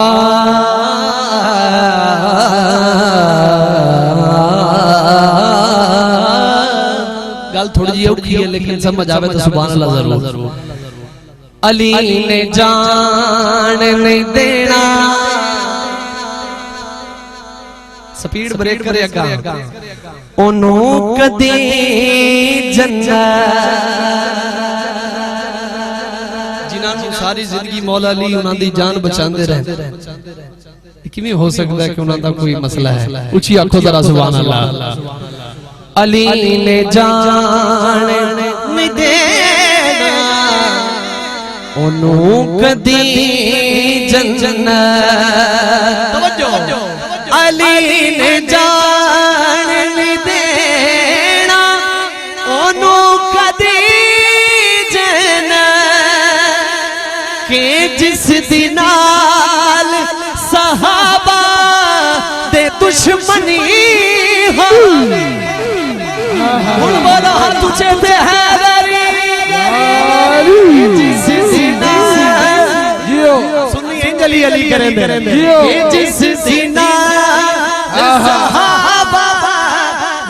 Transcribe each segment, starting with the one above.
गल थोड़ी जी औखी है लेकिन समझ आवे तो सुभान अल्लाह जरूर। अली ने जान नहीं देना, स्पीड ब्रेक करेगा ओनू कदी जन्नत, जिन्होंने सारी जिंदगी मौला अली उन्होंने दी जान बचाते रहे। किवें हो सकता है कि उन्होंने कोई मसला है? उची आखो जरा सुभान अल्लाह। अली ने जान नहीं देना ओनू कदी जन्नत, अली ने जान नहीं देना ओनू कदी जन्नत के जिस दिनाल सहाबा दे दुश्मनी हो। बोलो हाथ ऊंचे पे हैदरी, जिस दिनाल सुनिए अंजलि अली करें जिस दिनाल सहाबा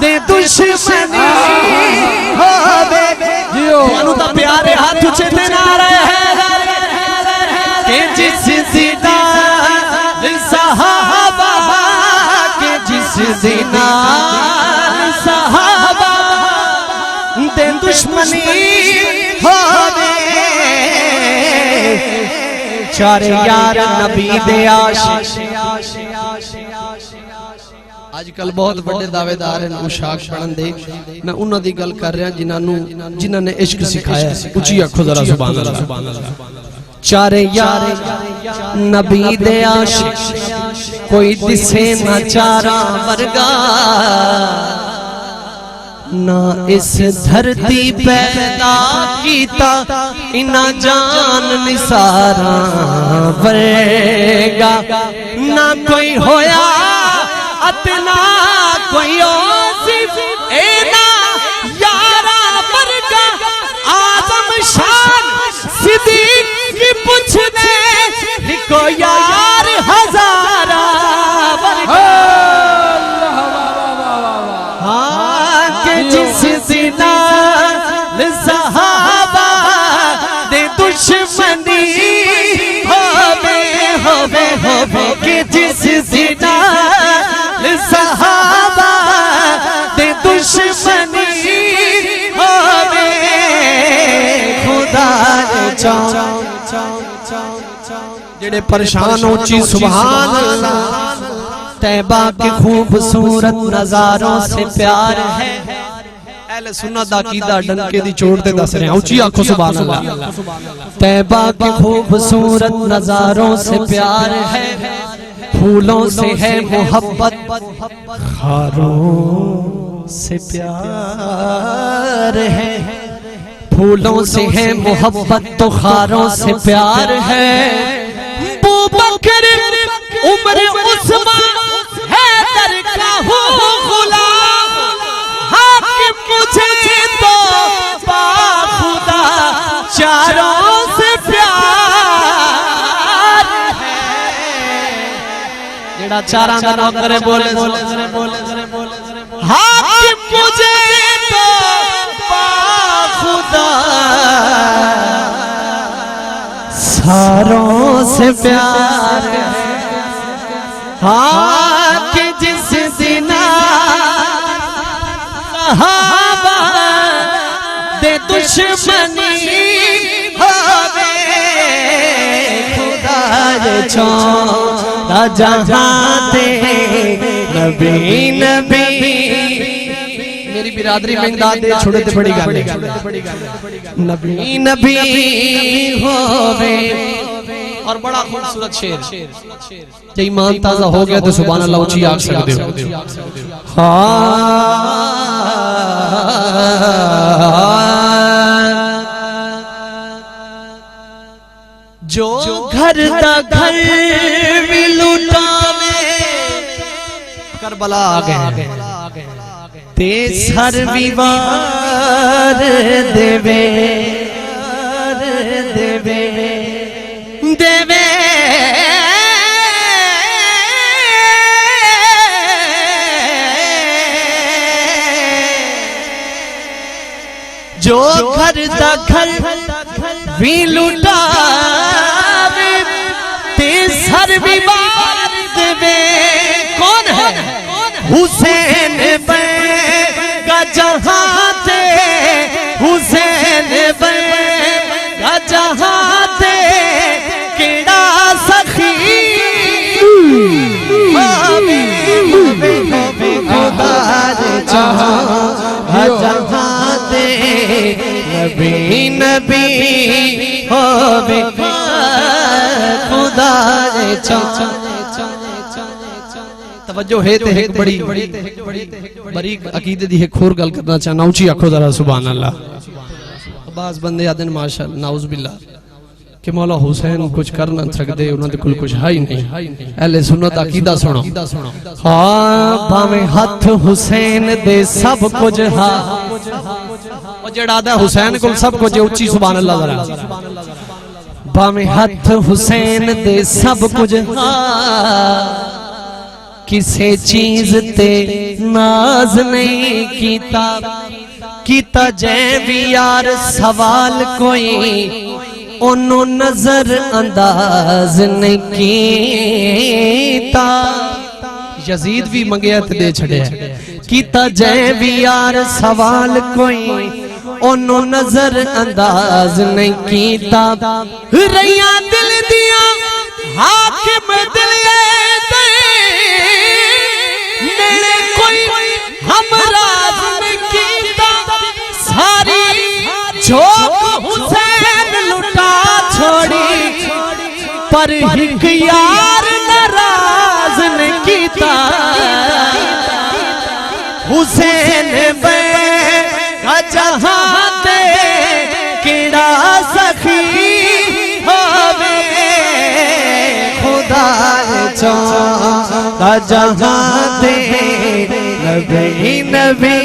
दे दुश्मनी हो मनु दा प्यारे हाथ ऊंचे पे नारा है के जिस दिनाल सहाबा के जिस दिनाल सहाबा दे दुश्मनी होवे चारे यार नबी दे आशिक। आजकल बहुत बड़े दावेदार हैं उशाक पढ़न दे, मैं उन्हां दी गल कर रहा जिन्हां ने इश्क सिखाया। उची आखो जरा सुभान अल्लाह। चारे यार नबी दे आशिक कोई दिसे ना चारा वर्गा, ना इस धरती पैदा कीता इना जान निसारा वर्गा, ना कोई होया अतना कोई औसिफ एना यारा वर्गा। आजम शान सिद्दीक की पूछने लिखो यार हजारा वर्गा। हाँ के जिस दिनाल सहाबा दे दुश्मनी होवे होवे होवे के जिस दिनाल सहाबा दे दुश्मनी होवे खुदा जेड़े परेशान होची सुभान अल्लाह। तैबा के खूबसूरत नजारों से प्यार है, अहले सुन्नत दा अकीदा डंके दी चोट ते दस रहे हैं। ऊंची आंखों सुभान अल्लाह। तैबा के खूबसूरत नजारों से प्यार है, फूलों से है मोहब्बत खारों से प्यार है, फूलों से है मोहब्बत तो खारों से प्यार है। अबू बकर उमर उस्मान हैदर का हो गुलाम, हाकिम मुझे तो बाखुदा चारों से प्यार है। जेड़ा चारां दा नौकर है बोले हाकिम मुझे तो बाखुदा सारों से प्यार है। हाँ कि जिस दिनाल सहाबा दे दुश्मनी होवे खुदा छोड़ा जहां दे नबी नबी। मेरी बिरादरी में इमदाद दे छोड़े ते बड़ी गल है। नबी नबी होवे और बड़ा खूबसूरत शेर। जब ईमान ताजा हो गया तो सुभान अल्लाह ऊंची आंख सकते हो। जो घर दा घर भी लुटावे करबला आ गए ते सर विवार देवे देवे देवे जो घर दा घर भी लुटावे ते सर भी बार देवे। कौन है? हुसैन बेगा जहां ते, हुसैन बेगा जहां ते केड़ा सखी होवे होवे खुदा दे जहां ते नबी नबी होवे खुदा दे तवज्जो है ते एक बड़ी बरीक अकीदे दी एक होर गल करना चाहना। ऊंची आखो जरा सुभान अल्लाह। बाज बंदे आदन माशाअल्लाह नाउज बिल्लाह कि मौला हुसैन कुछ कर ना सकदे, उन्हां दे कोल कुछ है ही नहीं। अहले सुन्नत अकीदा सुनो। हां भावे हथ हुसैन दे सब कुछ हा, ओ जेड़ा दा हुसैन कोल सब कुछ ऊंची सुभान अल्लाह जरा। भावे हथ हुसैन दे सब कुछ हा, किसे चीज ते नाज नहीं कीता जै भी यार सवाल कोई ओनू नजर अंदाज नहीं कीता। यजीद भी मंगया ते दे छड़े कीता जै भी यार सवाल कोई ओनू नजर अंदाज नहीं कीता। रैया दिल दिया हाकिम दिल मेरे कोई हमराज में कीता। सारी झोंक हुसैन लुटा छोड़ी पर हिक यार नाराज ने कीता। हुसैन बेगा जहां ते केड़ा सखी होवे खुदा जहां दे नबी नबी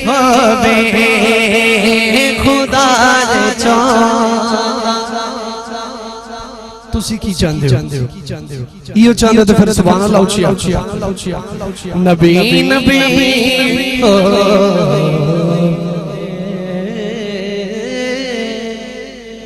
होवे खुदा दे। तुसी की चाहते हो? इयो चाहते तो फिर सुभान अल्लाह ऊंची नबी नबी